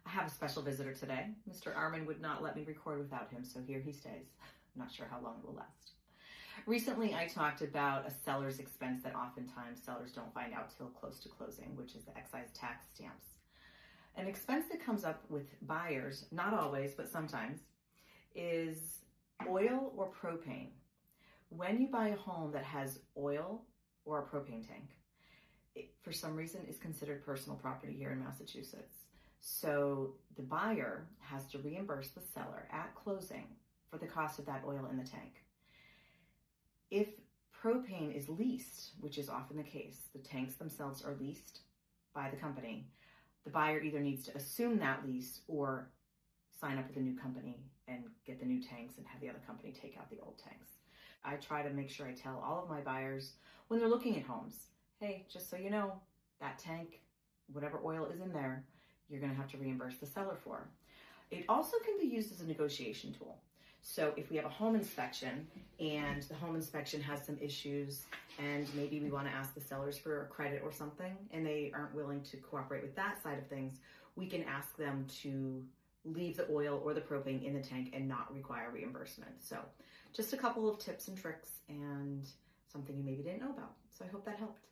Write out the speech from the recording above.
I have a special visitor today. Mr. Armin would not let me record without him, so here he stays. I'm not sure how long it will last. Recently, I talked about a seller's expense that oftentimes sellers don't find out till close to closing, which is the excise tax stamps. An expense that comes up with buyers, not always, but sometimes, is oil or propane. When you buy a home that has oil or a propane tank, it, for some reason, is considered personal property here in Massachusetts. So the buyer has to reimburse the seller at closing for the cost of that oil in the tank. If propane is leased, which is often the case, the tanks themselves are leased by the company, the buyer either needs to assume that lease or sign up with a new company and get the new tanks and have the other company take out the old tanks. I try to make sure I tell all of my buyers when they're looking at homes, hey, just so you know, that tank, whatever oil is in there, you're going to have to reimburse the seller for. It also can be used as a negotiation tool. So if we have a home inspection and the home inspection has some issues and maybe we want to ask the sellers for a credit or something and they aren't willing to cooperate with that side of things, we can ask them to leave the oil or the propane in the tank and not require reimbursement. So just a couple of tips and tricks and something you maybe didn't know about. So I hope that helped.